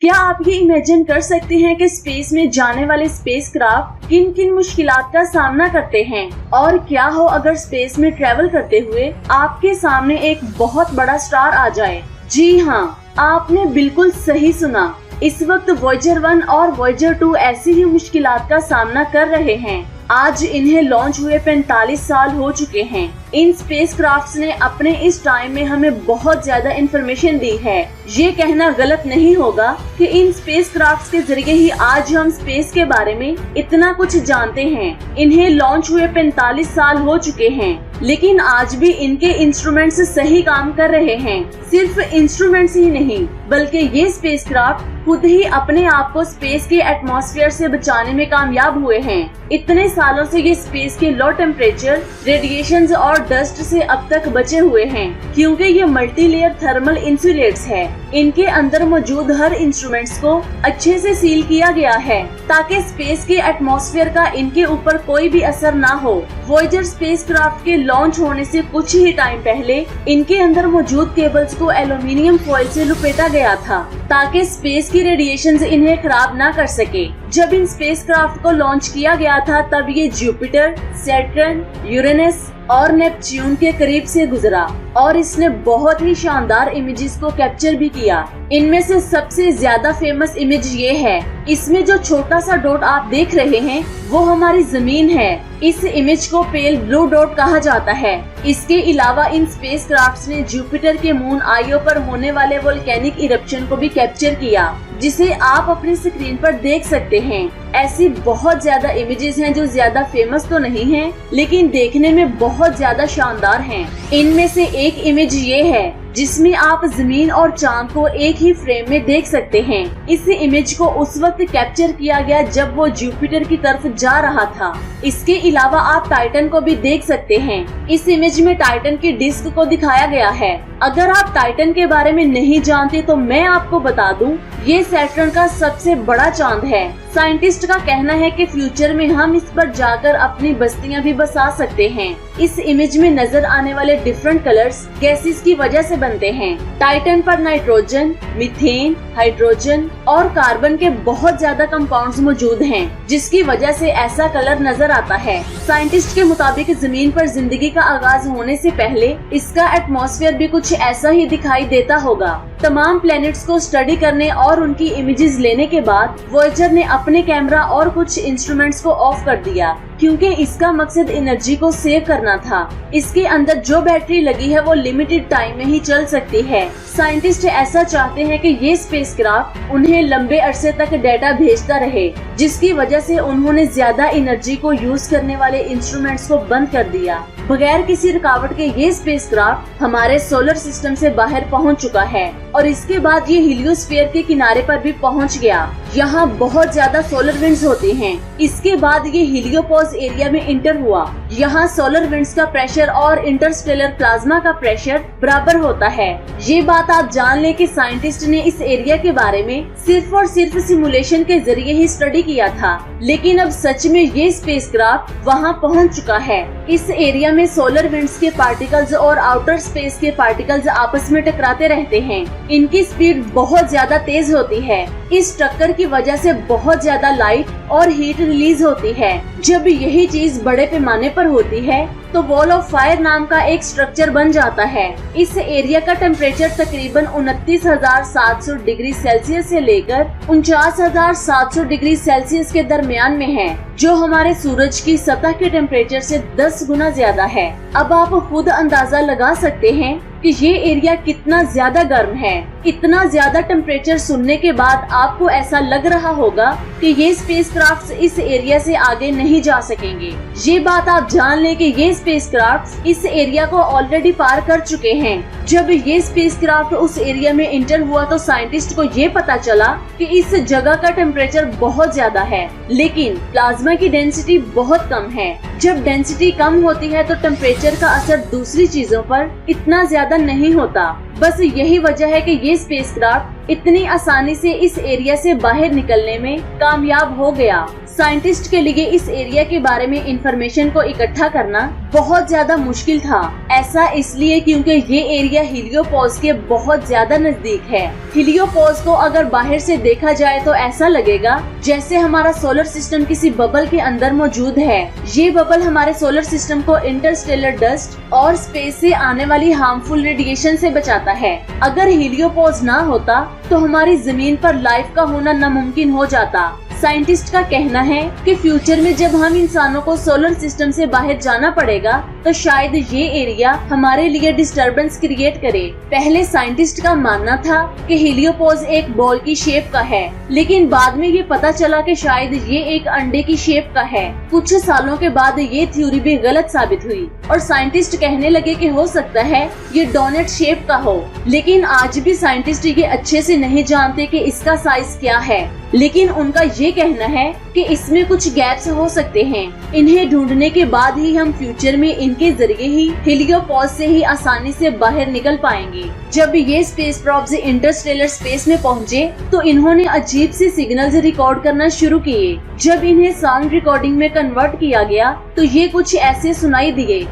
क्या आप ये इमेजिन कर सकते हैं कि स्पेस में जाने वाले स्पेसक्राफ्ट किन किन मुश्किलात का सामना करते हैं? और क्या हो अगर स्पेस में ट्रेवल करते हुए आपके सामने एक बहुत बड़ा स्टार आ जाए? जी हाँ, आपने बिल्कुल सही सुना। इस वक्त वॉयेजर 1 और वॉयेजर 2 ऐसी ही मुश्किलात का सामना कर रहे हैं। आज इन्हें लॉन्च हुए 45 साल हो चुके हैं। इन स्पेसक्राफ्ट्स ने अपने इस टाइम में हमें बहुत ज्यादा इंफॉर्मेशन दी है। ये कहना गलत नहीं होगा कि इन स्पेसक्राफ्ट्स के जरिए ही आज हम स्पेस के बारे में इतना कुछ जानते हैं। इन्हें लॉन्च हुए 45 साल हो चुके हैं, लेकिन आज भी इनके इंस्ट्रूमेंट्स सही काम कर रहे हैं। सिर्फ इंस्ट्रूमेंट्स ही नहीं, बल्कि ये स्पेसक्राफ्ट खुद ही अपने आप को स्पेस के एटमॉस्फेयर से बचाने में कामयाब हुए हैं। इतने सालों से ये स्पेस के लो टेम्परेचर, रेडिएशंस और डस्ट से अब तक बचे हुए हैं, क्योंकि ये मल्टी लेयर थर्मल इंसुलेट्स है। इनके अंदर मौजूद हर इंस्ट्रूमेंट्स को अच्छे से सील किया गया है ताकि स्पेस के एटमॉस्फेयर का इनके ऊपर कोई भी असर ना हो। वॉयेजर स्पेसक्राफ्ट के लॉन्च होने से कुछ ही टाइम पहले इनके अंदर मौजूद केबल्स को एल्यूमिनियम फॉइल से लपेटा गया था ताकि स्पेस की रेडिएशंस इन्हें खराब ना कर सके। जब इन स्पेसक्राफ्ट को लॉन्च किया गया था तब ये जुपिटर, सैटर्न, यूरेनस और नेपच्यून के करीब से गुजरा और इसने बहुत ही शानदार इमेजेस को कैप्चर भी किया। इनमें से सबसे ज्यादा फेमस इमेज ये है। इसमें जो छोटा सा डॉट आप देख रहे हैं वो हमारी जमीन है। इस इमेज को पेल ब्लू डॉट कहा जाता है। इसके अलावा इन स्पेसक्राफ्ट्स ने जुपिटर के मून आइयो पर होने वाले वोल्केनिक इरप्शन को भी कैप्चर किया, जिसे आप अपनी स्क्रीन पर देख सकते हैं। ऐसी बहुत ज्यादा इमेजेस हैं जो ज्यादा फेमस तो नहीं हैं, लेकिन देखने में बहुत ज्यादा शानदार हैं। इनमें से एक इमेज ये है जिसमें आप जमीन और चांद को एक ही फ्रेम में देख सकते हैं। इस इमेज को उस वक्त कैप्चर किया गया जब वो जुपिटर की तरफ जा रहा था। इसके अलावा आप टाइटन को भी देख सकते हैं। इस इमेज में टाइटन की डिस्क को दिखाया गया है। अगर आप टाइटन के बारे में नहीं जानते तो मैं आपको बता दूं, ये सैटर्न का सबसे बड़ा चांद है। साइंटिस्ट का कहना है कि फ्यूचर में हम इस पर जाकर अपनी बस्तियां भी बसा सकते हैं। इस इमेज में नजर आने वाले डिफरेंट कलर्स गैसेस की वजह से बनते हैं। टाइटन पर नाइट्रोजन, मीथेन, हाइड्रोजन और कार्बन के बहुत ज्यादा कंपाउंड्स मौजूद हैं, जिसकी वजह से ऐसा कलर नजर आता है। साइंटिस्ट के मुताबिक जमीन पर जिंदगी का आगाज होने से पहले इसका एटमॉस्फेयर भी कुछ ऐसा ही दिखाई देता होगा। तमाम प्लैनेट्स को स्टडी करने और उनकी इमेजेस लेने के बाद वॉयेजर ने अपने कैमरा और कुछ इंस्ट्रूमेंट्स को ऑफ कर दिया, क्योंकि इसका मकसद एनर्जी को सेव करना था। इसके अंदर जो बैटरी लगी है वो लिमिटेड टाइम में ही चल सकती है। साइंटिस्ट ऐसा चाहते हैं कि ये स्पेसक्राफ्ट उन्हें लंबे अरसे तक डेटा भेजता रहे, जिसकी वजह से उन्होंने ज्यादा एनर्जी को यूज करने वाले इंस्ट्रूमेंट्स को बंद कर दिया। बगैर किसी रुकावट के ये स्पेसक्राफ्ट हमारे सोलर सिस्टम से बाहर पहुंच चुका है और इसके बाद ये हीलियोस्फीयर के किनारे पर भी पहुंच गया। यहाँ बहुत ज्यादा सोलर विंड्स होती हैं। इसके बाद ये हीलियोपोज एरिया में इंटर हुआ। यहाँ सोलर विंड्स का प्रेशर और इंटरस्टेलर प्लाज्मा का प्रेशर बराबर होता है। ये बात आप जान लें कि साइंटिस्ट ने इस एरिया के बारे में सिर्फ और सिर्फ सिमुलेशन के जरिए ही स्टडी किया था, लेकिन अब सच में ये स्पेसक्राफ्ट वहाँ पहुँच चुका है। इस एरिया में सोलर विंड्स के पार्टिकल्स और आउटर स्पेस के पार्टिकल्स आपस में टकराते रहते हैं। इनकी स्पीड बहुत ज्यादा तेज होती है। इस टक्कर की वजह से बहुत ज्यादा लाइट और हीट रिलीज होती है। जब यही चीज बड़े पैमाने पर होती है तो वॉल ऑफ फायर नाम का एक स्ट्रक्चर बन जाता है। इस एरिया का टेम्परेचर तकरीबन 29,700 डिग्री सेल्सियस से लेकर 49,700 डिग्री सेल्सियस के दरमियान में है, जो हमारे सूरज की सतह के टेम्परेचर से 10 गुना ज्यादा है। अब आप खुद अंदाजा लगा सकते हैं कि ये एरिया कितना ज्यादा गर्म है। इतना ज्यादा टेम्परेचर सुनने के बाद आपको ऐसा लग रहा होगा कि ये स्पेसक्राफ्ट्स इस एरिया से आगे नहीं जा सकेंगे। ये बात आप जान लें कि ये स्पेसक्राफ्ट्स इस एरिया को ऑलरेडी पार कर चुके हैं। जब ये स्पेसक्राफ्ट उस एरिया में इंटर हुआ तो साइंटिस्ट को ये पता चला कि इस जगह का टेम्परेचर बहुत ज्यादा है, लेकिन प्लाज्मा की डेंसिटी बहुत कम है। जब डेंसिटी कम होती है तो टेम्परेचर का असर दूसरी चीजों पर इतना ज्यादा नहीं होता। बस यही वजह है कि ये स्पेसक्राफ्ट इतनी आसानी से इस एरिया से बाहर निकलने में कामयाब हो गया। साइंटिस्ट के लिए इस एरिया के बारे में इंफॉर्मेशन को इकट्ठा करना बहुत ज्यादा मुश्किल था। ऐसा इसलिए क्योंकि ये एरिया हीलियोपोज के बहुत ज्यादा नजदीक है। हीलियोपोज को अगर बाहर से देखा जाए तो ऐसा लगेगा जैसे हमारा सोलर सिस्टम किसी बबल के अंदर मौजूद है। ये बबल हमारे सोलर सिस्टम को इंटरस्टेलर डस्ट और स्पेस से आने वाली हार्मफुल रेडिएशन से बचाता है। अगर हीलियोपोज ना होता तो हमारी जमीन पर लाइफ का होना नामुमकिन हो जाता। साइंटिस्ट का कहना है कि फ्यूचर में जब हम इंसानों को सोलर सिस्टम से बाहर जाना पड़ेगा तो शायद ये एरिया हमारे लिए डिस्टरबेंस क्रिएट करे। पहले साइंटिस्ट का मानना था कि हीलियोपोज एक बॉल की शेप का है, लेकिन बाद में ये पता चला कि शायद ये एक अंडे की शेप का है। कुछ सालों के बाद ये थ्योरी भी गलत साबित हुई और साइंटिस्ट कहने लगे कि हो सकता है ये डोनट शेप का हो। लेकिन आज भी साइंटिस्ट ये अच्छे से नहीं जानते कि इसका साइज क्या है, लेकिन उनका ये कहना है कि इसमें कुछ गैप्स हो सकते हैं। इन्हें ढूंढने के बाद ही हम फ्यूचर में इनके जरिए ही हीलियोपोज से ही आसानी से बाहर निकल पाएंगे। जब ये स्पेस प्रोब्स इंटरस्टेलर स्पेस में पहुँचे तो इन्होंने अजीब से सिग्नल्स रिकॉर्ड करना शुरू किए। जब इन्हें साउंड रिकॉर्डिंग में कन्वर्ट किया गया तो ये कुछ ऐसे सुनाई दिए।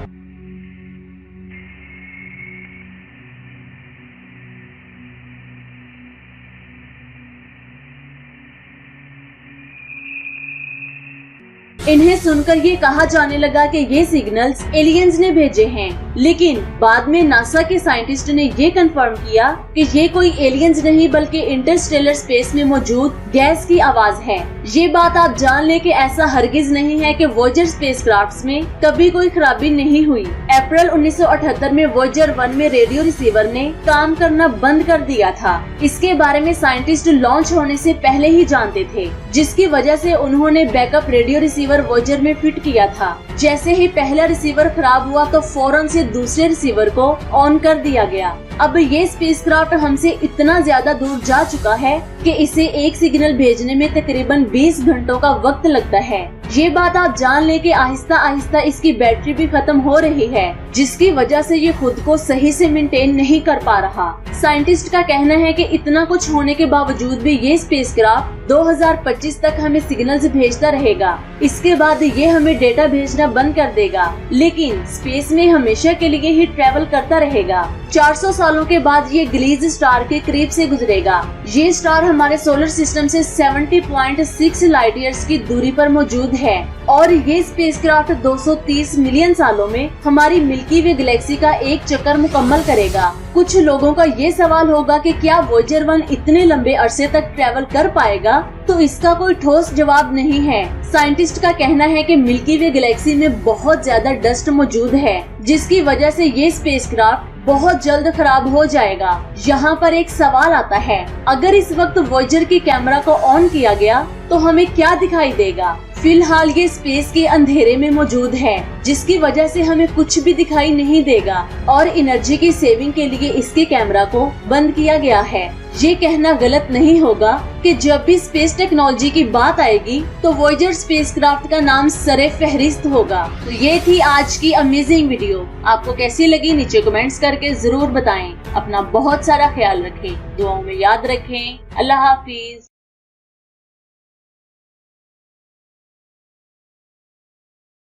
इन्हें सुनकर ये कहा जाने लगा कि ये सिग्नल्स एलियंस ने भेजे हैं, लेकिन बाद में नासा के साइंटिस्ट ने ये कंफर्म किया कि ये कोई एलियंस नहीं बल्कि इंटरस्टेलर स्पेस में मौजूद गैस की आवाज है। ये बात आप जान ले कि ऐसा हरगिज नहीं है कि वॉयेजर स्पेसक्राफ्ट्स में कभी कोई खराबी नहीं हुई। अप्रैल 1978 में वॉयेजर 1 में रेडियो रिसीवर ने काम करना बंद कर दिया था। इसके बारे में साइंटिस्ट लॉन्च होने से पहले ही जानते थे, जिसकी वजह से उन्होंने बैकअप रेडियो रिसीवर वॉयेजर में फिट किया था। जैसे ही पहला रिसीवर खराब हुआ तो फौरन से दूसरे रिसीवर को ऑन कर दिया गया। अब ये स्पेसक्राफ्ट हमसे इतना ज्यादा दूर जा चुका है कि इसे एक सिग्नल भेजने में तकरीबन 20 घंटों का वक्त लगता है। ये बात आप जान ले कि आहिस्ता आहिस्ता इसकी बैटरी भी खत्म हो रही है, जिसकी वजह से ये खुद को सही से मेंटेन नहीं कर पा रहा। साइंटिस्ट का कहना है कि इतना कुछ होने के बावजूद भी ये स्पेसक्राफ्ट 2025 तक हमें सिग्नल्स भेजता रहेगा। इसके बाद ये हमें डेटा भेजना बंद कर देगा, लेकिन स्पेस में हमेशा के लिए ही ट्रेवल करता रहेगा। 400 सालों के बाद ये ग्लीज स्टार के करीब से गुजरेगा। ये स्टार हमारे सोलर सिस्टम से 70.6 लाइट ईयर्स की दूरी पर मौजूद है और ये स्पेसक्राफ्ट 230 मिलियन सालों में हमारी मिल्की वे गैलेक्सी का एक चक्कर मुकम्मल करेगा। कुछ लोगों का ये सवाल होगा कि क्या वॉयेजर 1 इतने लंबे अरसे तक ट्रेवल कर पाएगा, तो इसका कोई ठोस जवाब नहीं है। साइंटिस्ट का कहना है कि मिल्की वे गैलेक्सी में बहुत ज्यादा डस्ट मौजूद है, जिसकी वजह से ये स्पेसक्राफ्ट बहुत जल्द खराब हो जाएगा। यहाँ पर एक सवाल आता है, अगर इस वक्त वॉयेजर की कैमरा को ऑन किया गया तो हमें क्या दिखाई देगा? फिलहाल ये स्पेस के अंधेरे में मौजूद है, जिसकी वजह से हमें कुछ भी दिखाई नहीं देगा और एनर्जी की सेविंग के लिए इसके कैमरा को बंद किया गया है। ये कहना गलत नहीं होगा कि जब भी स्पेस टेक्नोलॉजी की बात आएगी तो वॉयेजर स्पेसक्राफ्ट का नाम सरे फहरिस्त होगा। तो ये थी आज की अमेजिंग वीडियो। आपको कैसी लगी नीचे कमेंट्स करके जरूर बताएं। अपना बहुत सारा ख्याल रखें, दुआओं में याद रखें। अल्लाह हाफिज।